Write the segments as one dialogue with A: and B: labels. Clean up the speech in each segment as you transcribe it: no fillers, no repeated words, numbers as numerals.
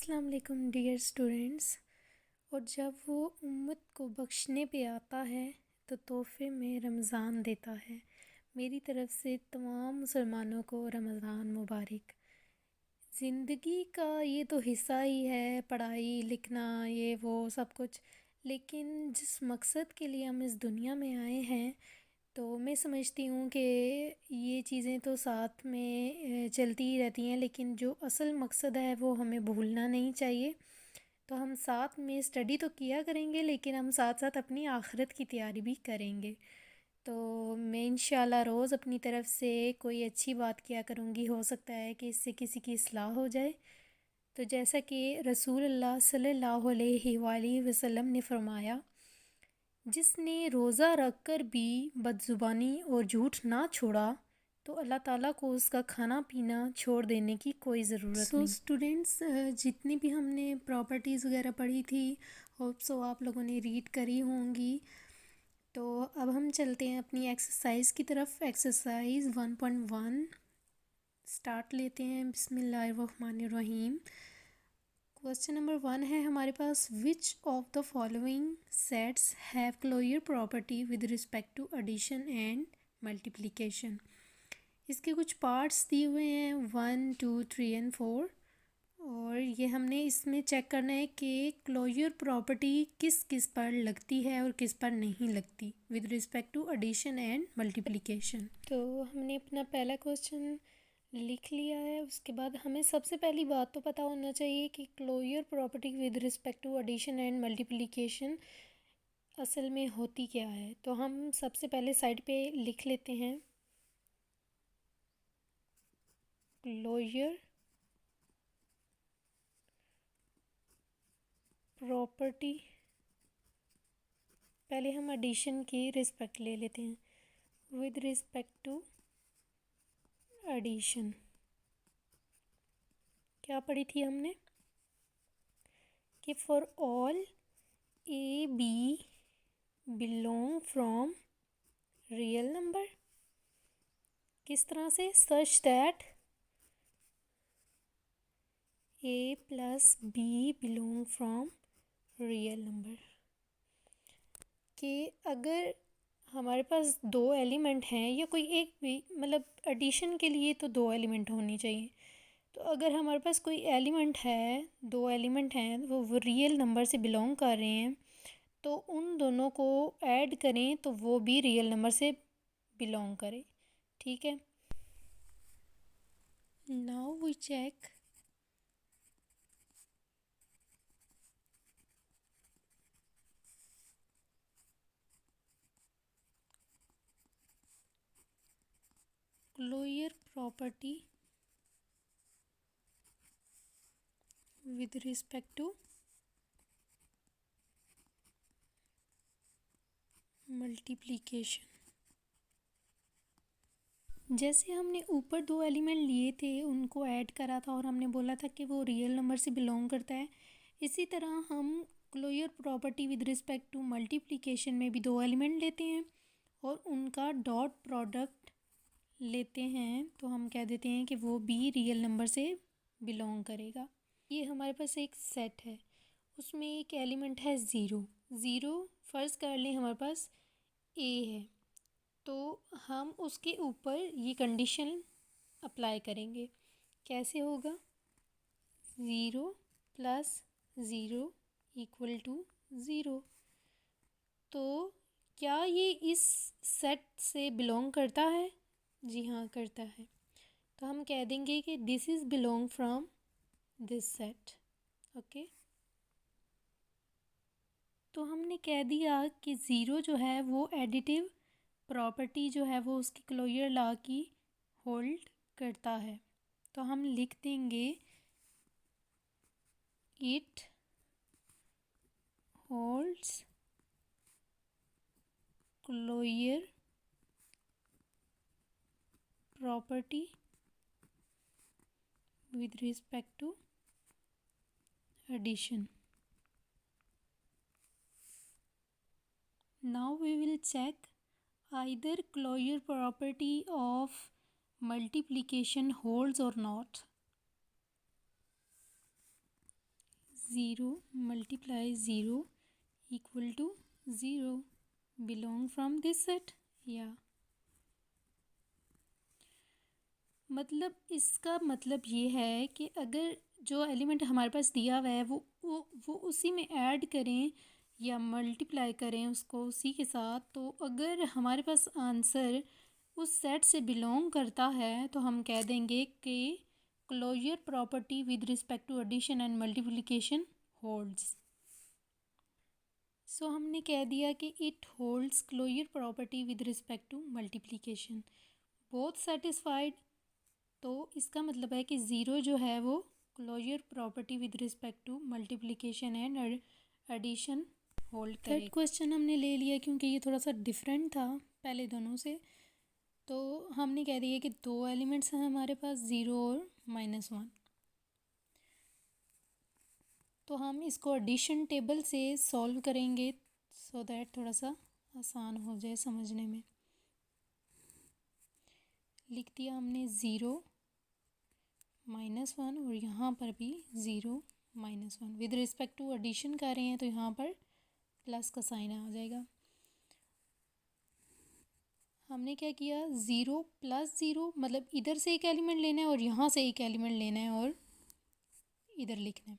A: अस्सलाम वालेकुम dear students. और जब वो उम्मत को बख्शने पे आता है तो तोहफ़े में रमज़ान देता है। मेरी तरफ़ से तमाम मुसलमानों को रमज़ान मुबारक। ज़िंदगी का ये तो हिस्सा ही है, पढ़ाई लिखना ये वो सब कुछ, लेकिन जिस मकसद के लिए हम इस दुनिया में आए हैं तो मैं समझती हूँ कि ये चीज़ें तो साथ में चलती ही रहती हैं, लेकिन जो असल मकसद है वो हमें भूलना नहीं चाहिए। तो हम साथ में स्टडी तो किया करेंगे, लेकिन हम साथ साथ अपनी आखिरत की तैयारी भी करेंगे। तो मैं इंशाल्लाह रोज़ अपनी तरफ से कोई अच्छी बात किया करूँगी, हो सकता है कि इससे किसी की इस्लाह हो जाए। तो जैसा कि रसूलुल्लाह सल्लल्लाहु अलैहि वसल्लम ने फरमाया, जिसने रोज़ा रख कर भी बदज़ुबानी और झूठ ना छोड़ा तो अल्लाह ताला को उसका खाना पीना छोड़ देने की कोई ज़रूरत नहीं। स्टूडेंट्स, जितनी भी हमने प्रॉपर्टीज़ वगैरह पढ़ी थी, होप सो आप लोगों ने रीड करी होंगी। तो अब हम चलते हैं अपनी एक्सरसाइज की तरफ। एक्सरसाइज 1.1 स्टार्ट लेते हैं। बिस्मिल्लाहिर्रहमानिर्रहीम। क्वेश्चन नंबर 1 है हमारे पास, which of the following sets have closure property with respect to addition and multiplication. इसके कुछ पार्ट्स दिए हुए हैं 1, 2, 3 एंड 4, और ये हमने इसमें चेक करना है कि क्लोजर प्रॉपर्टी किस किस पर लगती है और किस पर नहीं लगती with respect to addition and multiplication. तो हमने अपना पहला क्वेश्चन लिख लिया है। उसके बाद हमें सबसे पहली बात तो पता होना चाहिए कि closure property with respect to addition and multiplication असल में होती क्या है। तो हम सबसे पहले साइड पे लिख लेते हैं, क्लोजर प्रॉपर्टी। पहले हम एडिशन की रिस्पेक्ट ले लेते हैं, विद रिस्पेक्ट टू एडिशन। क्या पढ़ी थी हमने कि for all A B belong from real number. किस तरह से? Such that A plus B belong from real number. कि अगर हमारे पास दो एलिमेंट हैं या कोई एक भी, मतलब एडिशन के लिए तो दो एलिमेंट होनी चाहिए। तो अगर हमारे पास कोई एलिमेंट है, दो एलिमेंट हैं, वो रियल नंबर से बिलोंग कर रहे हैं, तो उन दोनों को ऐड करें तो वो भी रियल नंबर से बिलोंग करे। ठीक है, now we check closure property with respect to multiplication. जैसे हमने ऊपर दो एलिमेंट लिए थे, उनको ऐड करा था और हमने बोला था कि वो रियल नंबर से बिलोंग करता है, इसी तरह हम closure property with respect to multiplication में भी दो एलिमेंट लेते हैं और उनका डॉट प्रोडक्ट लेते हैं, तो हम कह देते हैं कि वो भी रियल नंबर से बिलोंग करेगा। ये हमारे पास एक सेट है, उसमें एक एलिमेंट है ज़ीरो। ज़ीरो फ़र्ज़ कर लें हमारे पास ए है, तो हम उसके ऊपर ये कंडीशन अप्लाई करेंगे। कैसे होगा? Zero plus zero equal to zero. तो क्या ये इस सेट से बिलोंग करता है? जी हाँ, करता है। तो हम कह देंगे कि this is belong from this set. Okay, तो हमने कह दिया कि ज़ीरो जो है वो एडिटिव प्रॉपर्टी जो है वो उसकी क्लोजर लॉ की होल्ड करता है। तो हम लिख देंगे it holds closure property with respect to addition. Now we will check either closure property of multiplication holds or not. 0 multiply 0 equal to 0 belong from this set या मतलब इसका मतलब ये है कि अगर जो एलिमेंट हमारे पास दिया हुआ है वो उसी में ऐड करें या मल्टीप्लाई करें उसको उसी के साथ, तो अगर हमारे पास आंसर उस सेट से बिलोंग करता है तो हम कह देंगे कि closure property with respect to addition and multiplication holds. So हमने कह दिया कि it holds closure property with respect to multiplication both satisfied. तो इसका मतलब है कि ज़ीरो जो है वो closure property with respect to multiplication and addition hold करेगा। थर्ड क्वेश्चन हमने ले लिया क्योंकि ये थोड़ा सा डिफरेंट था पहले दोनों से। तो हमने कह दिया कि दो एलिमेंट्स हैं हमारे पास, ज़ीरो और -1। तो हम इसको एडिशन टेबल से सॉल्व करेंगे सो दैट थोड़ा सा आसान हो जाए समझने में। लिख दिया हमने 0 -1 और यहाँ पर भी 0 -1। विद रिस्पेक्ट टू एडिशन कर रहे हैं तो यहाँ पर प्लस का साइन आ जाएगा। हमने क्या किया, 0 + 0 मतलब इधर से एक एलिमेंट लेना है और यहाँ से एक एलिमेंट लेना है और इधर लिखना है।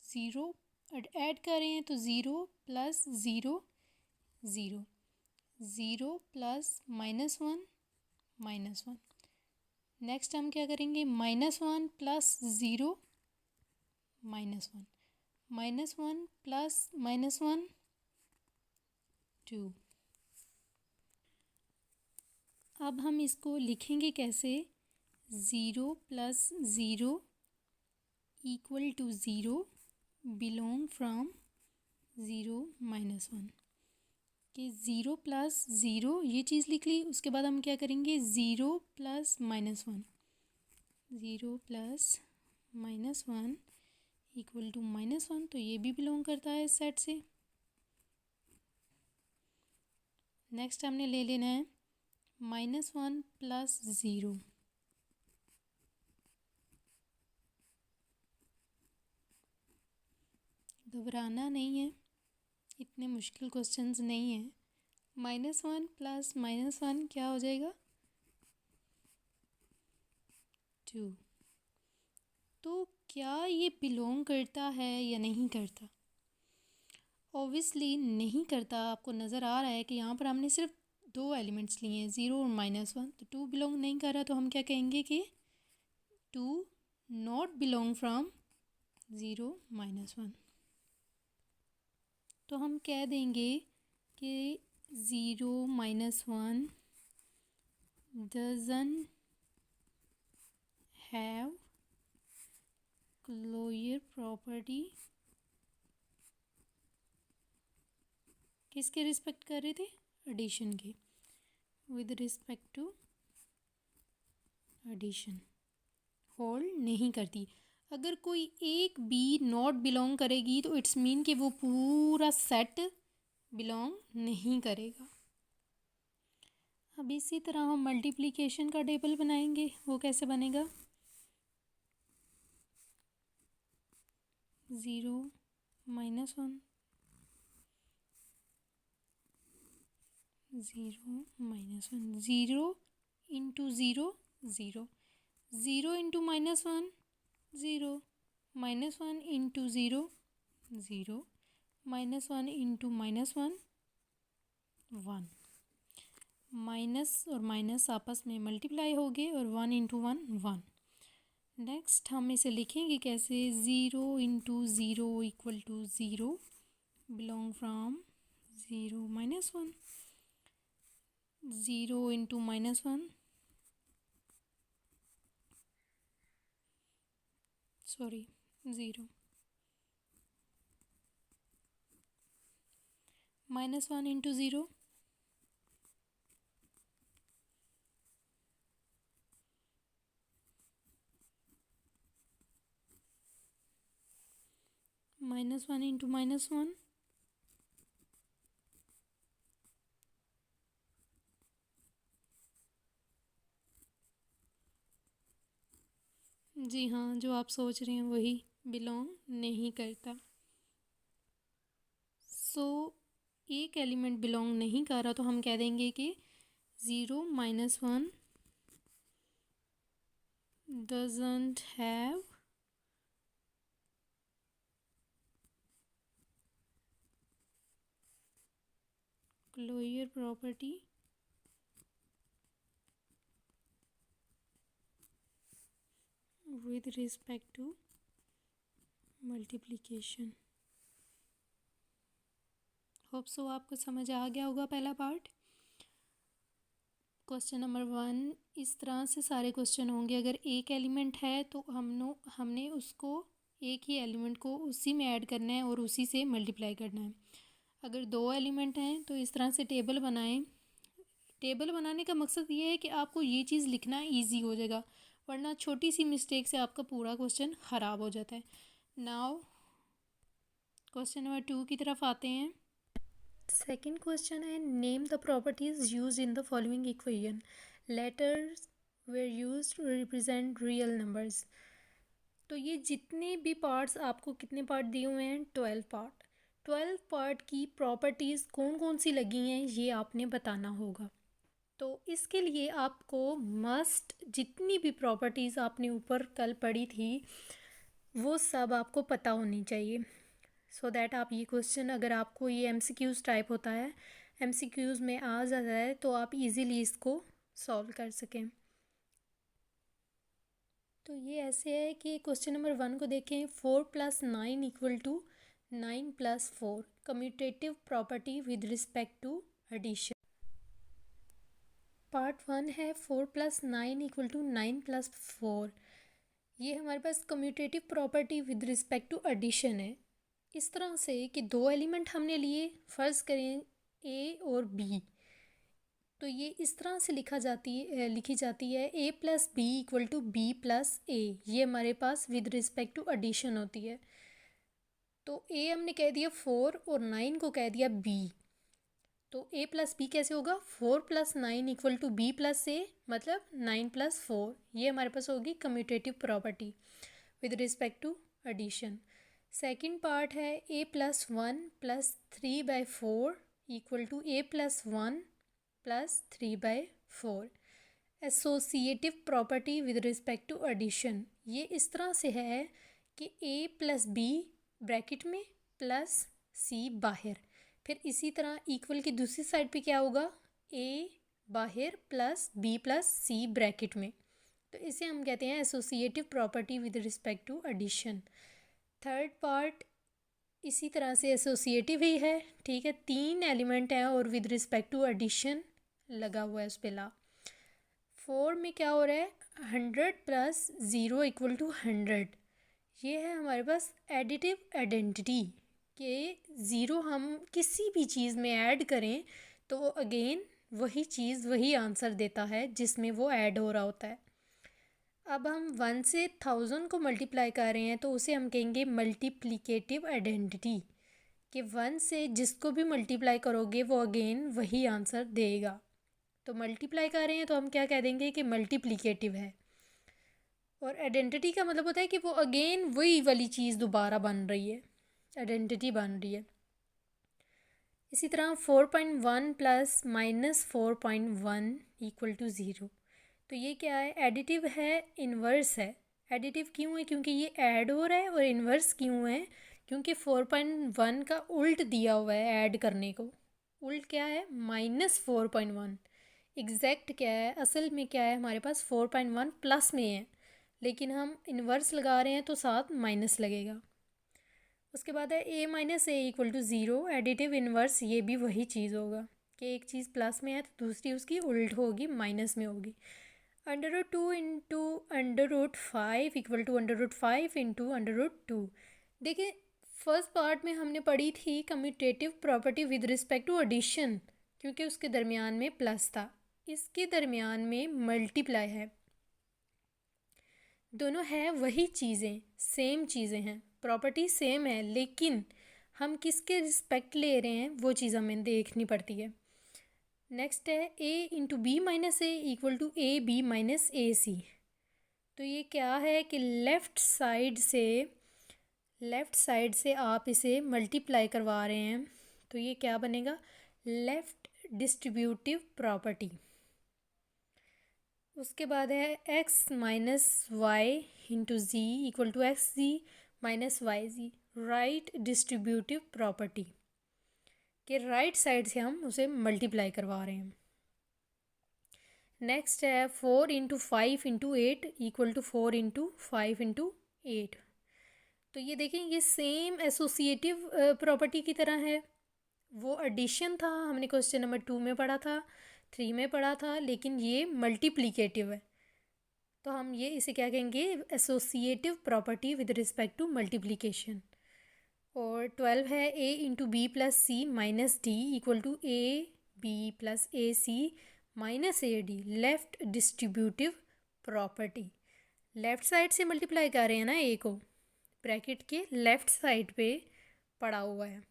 A: 0 ऐड कर रहे हैं तो 0 + 0 0 0 + -1 -1। नेक्स्ट हम क्या करेंगे, -1 + 0 -1 -1 + -1 2। अब हम इसको लिखेंगे कैसे, 0 + 0 equal to 0 belong from 0 -1 कि 0 + 0 ये चीज़ लिख ली। उसके बाद हम क्या करेंगे, 0 + -1 0 + -1 equal to -1, तो ये भी बिलोंग करता है इस सेट से। नेक्स्ट हमने ले लेना है -1 + 0 घबराना नहीं है, इतने मुश्किल क्वेश्चंस नहीं हैं। -1 + -1 क्या हो जाएगा, 2। तो क्या ये बिलोंग करता है या नहीं करता? ऑब्वियसली नहीं करता। आपको नज़र आ रहा है कि यहाँ पर हमने सिर्फ दो एलिमेंट्स लिए हैं, 0 और -1, तो 2 बिलोंग नहीं कर रहा। तो हम क्या कहेंगे कि 2 नॉट बिलोंग फ्रॉम 0 -1। तो हम कह देंगे कि 0 -1 doesn't have क्लोजर प्रॉपर्टी। किसके रिस्पेक्ट कर रहे थे, एडिशन के। With respect to addition hold नहीं करती। अगर कोई एक भी नॉट बिलोंग करेगी तो इट्स मीन कि वो पूरा सेट बिलोंग नहीं करेगा। अब इसी तरह हम मल्टीप्लिकेशन का टेबल बनाएंगे। वो कैसे बनेगा, 0 -1 0 -1 0 into 0 0 0 into -1 0 -1 into 0 0 -1 into -1 1। Minus और माइनस आपस में मल्टीप्लाई हो गए और 1 इंटू 1 1। नेक्स्ट हम इसे लिखेंगे कैसे, 0 into 0 equal to 0 belong from 0 -1 0 into -1 sorry 0 -1 into 0 -1 into -1 जी हाँ, जो आप सोच रहे हैं वही बिलोंग नहीं करता। सो एक एलिमेंट बिलोंग नहीं कर रहा, तो हम कह देंगे कि 0 - 1 doesn't have closure property with respect to multiplication। Hope so आपको समझ आ गया होगा पहला पार्ट। क्वेश्चन नंबर 1 इस तरह से सारे क्वेश्चन होंगे। अगर एक एलिमेंट है तो हमने उसको एक ही एलिमेंट को उसी में ऐड करना है और उसी से मल्टीप्लाई करना है। अगर दो एलिमेंट हैं तो इस तरह से टेबल बनाएं। टेबल बनाने का मकसद ये है कि आपको ये चीज़ लिखना इजी हो जाएगा, वरना छोटी सी मिस्टेक से आपका पूरा क्वेश्चन ख़राब हो जाता है। नाउ क्वेश्चन नंबर 2 की तरफ आते हैं। सेकंड क्वेश्चन है, name the properties used in the following equation. Letters were used to represent real numbers. तो ये जितने भी पार्ट्स, आपको कितने पार्ट दिए हुए हैं? 12 पार्ट। 12 पार्ट की प्रॉपर्टीज़ कौन कौन सी लगी हैं ये आपने बताना होगा। तो इसके लिए आपको मस्ट जितनी भी प्रॉपर्टीज़ आपने ऊपर कल पढ़ी थी वो सब आपको पता होनी चाहिए, सो दैट आप ये क्वेश्चन, अगर आपको ये MCQs टाइप होता है, MCQs में आ जाता है, तो आप इजीली इसको सॉल्व कर सकें। तो ये ऐसे है कि क्वेश्चन नंबर 1 को देखें। 4 + 9 = 9 + 4, commutative property with respect to addition. Part 1 है 4 + 9 = 9 + 4। ये हमारे पास commutative property with respect to addition है। इस तरह से कि दो एलिमेंट हमने लिए, फ़र्ज़ करें A और B, तो ये इस तरह से लिखी जाती है A + B = B + A। ये हमारे पास विद रिस्पेक्ट टू एडिशन होती है। तो A हमने कह दिया 4 और 9 को कह दिया B, तो A + B कैसे होगा? 4 + 9 = B + A, मतलब 9 + 4। ये हमारे पास होगी commutative property with respect to addition. Second part है A + 1 + 3/4 = A + 1 + 3/4। Associative property with respect to addition. ये इस तरह से है कि A + B ब्रैकेट में प्लस C बाहर, फिर इसी तरह इक्वल की दूसरी साइड पे क्या होगा? A बाहर प्लस B + C ब्रैकेट में। तो इसे हम कहते हैं associative property with respect to addition. Third part इसी तरह से एसोसिएटिव ही है, ठीक है। 3 एलिमेंट हैं और विद रिस्पेक्ट टू एडिशन लगा हुआ है उस पर ला। 4 में क्या हो रहा है? 100 + 0 = 100। ये है हमारे पास एडिटिव आइडेंटिटी कि 0 हम किसी भी चीज़ में ऐड करें तो वो अगेन वही चीज़ वही आंसर देता है जिसमें वो ऐड हो रहा होता है। अब हम 1 से 1000 को मल्टीप्लाई कर रहे हैं तो उसे हम कहेंगे मल्टीप्लिकेटिव आइडेंटिटी, कि 1 से जिसको भी मल्टीप्लाई करोगे वो अगेन वही आंसर देगा। तो मल्टीप्लाई कर रहे हैं तो हम क्या कह देंगे कि मल्टीप्लिकेटिव है। और आइडेंटिटी का मतलब होता है कि वो अगेन वही वाली चीज़ दोबारा बन रही है, आइडेंटिटी बन रही है। इसी तरह 4.1 + -4.1 = 0। तो ये क्या है? एडिटिव है, इन्वर्स है। एडिटिव क्यों है? क्योंकि ये ऐड हो रहा है। और इन्वर्स क्यों है? क्योंकि 4.1 का उल्ट दिया हुआ है ऐड करने को। उल्ट क्या है? -4.1। एग्जैक्ट क्या है? असल में क्या है? हमारे पास 4.1 प्लस में है, लेकिन हम इन्वर्स लगा रहे हैं तो साथ माइनस लगेगा। उसके बाद है A - A = 0। एडिटिव इन्वर्स ये भी वही चीज़ होगा कि एक चीज़ प्लस में है तो दूसरी उसकी उल्ट होगी, माइनस में होगी। √2 × √5 = √5 × √2। देखिए फर्स्ट पार्ट में हमने पढ़ी थी commutative property with respect to addition, क्योंकि उसके दरमियान में प्लस था, इसके दरमियान में मल्टीप्लाई है। दोनों है वही चीज़ें, सेम चीज़ें हैं, प्रॉपर्टी सेम है, लेकिन हम किसके रिस्पेक्ट ले रहे हैं वो चीज़ हमें देखनी पड़ती है। नेक्स्ट है A × B - A = AB - AC। तो ये क्या है कि लेफ़्ट साइड से आप इसे मल्टीप्लाई करवा रहे हैं, तो ये क्या बनेगा, लेफ्ट डिस्ट्रीब्यूटिव प्रॉपर्टी। उसके बाद है x minus y into z equal to x z minus y z, right distributive property के राइट साइड से हम उसे मल्टीप्लाई करवा रहे हैं। नेक्स्ट है 4 into 5 into 8 equal to 4 into 5 into 8। तो ये देखें, ये सेम एसोसिएटिव प्रॉपर्टी की तरह है। वो एडिशन था, हमने क्वेश्चन नंबर 2 में पढ़ा था, 3 में पढ़ा था, लेकिन ये मल्टीप्लिकेटिव है। तो हम ये इसे क्या कहेंगे, associative property with respect to multiplication. और 12 है A into B plus C minus D equal to A B plus A C minus A D, left distributive property. Left side से मल्टीप्लाई कर रहे हैं ना ए को, ब्रैकेट के लेफ़्ट साइड पे पड़ा हुआ है,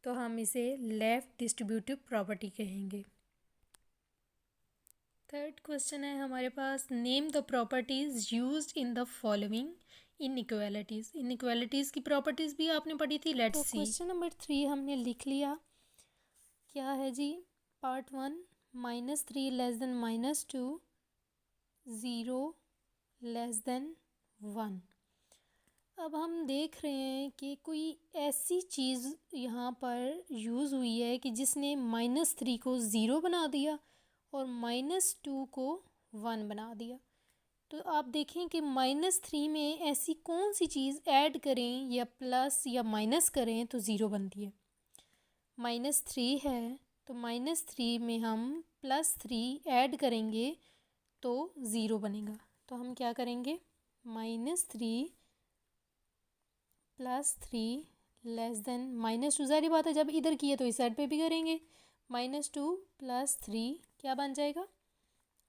A: तो हम इसे लेफ़्ट डिस्ट्रीब्यूटिव प्रॉपर्टी कहेंगे। थर्ड क्वेश्चन है हमारे पास, name the properties used in the following inequalities. Inequalities की प्रॉपर्टीज़ भी आपने पढ़ी थी, लेट्स सी। क्वेश्चन नंबर 3 हमने लिख लिया, क्या है जी, part 1 -3 less than -2, 0 less than 1। अब हम देख रहे हैं कि कोई ऐसी चीज़ यहाँ पर यूज़ हुई है कि जिसने -3 को 0 बना दिया और -2 को 1 बना दिया। तो आप देखें कि -3 में ऐसी कौन सी चीज़ ऐड करें या प्लस या माइनस करें तो ज़ीरो बनती है। -3 है तो -3 में हम +3 ऐड करेंगे तो ज़ीरो बनेगा। तो हम क्या करेंगे, -3 +3 लेस देन -2, ज़ाहिर बात है जब इधर किए तो इस साइड पे भी करेंगे। -2 +3 क्या बन जाएगा,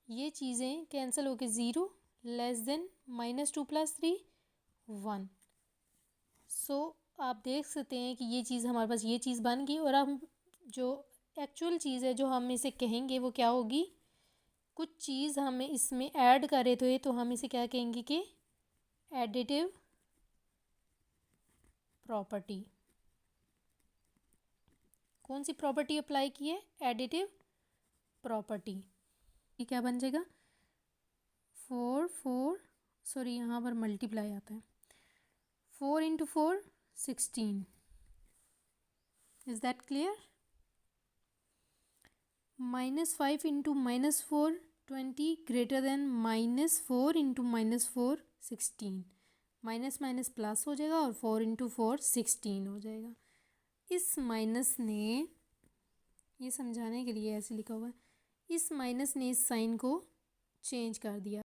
A: ये चीज़ें कैंसिल होके 0 लेस देन -2 +3 1। सो आप देख सकते हैं कि ये चीज़ हमारे पास ये चीज़ बन गई। और हम जो एक्चुअल चीज़ है जो हम इसे कहेंगे वो क्या होगी, कुछ चीज़ हमें इसमें ऐड करे तो हम इसे क्या कहेंगे कि एडिटिव प्रॉपर्टी। कौन सी प्रॉपर्टी अप्लाई की है, एडिटिव प्रॉपर्टी। ये क्या बन जाएगा, 4 सॉरी यहाँ पर मल्टीप्लाई आता है, 4 into 4 16। Is that clear. -5 into -4 20 greater than -4 into -4 16। Minus minus plus हो जाएगा और 4 इंटू 4 16 हो जाएगा। इस माइनस ने, ये समझाने के लिए ऐसे लिखा हुआ है, इस माइनस ने इस साइन को चेंज कर दिया।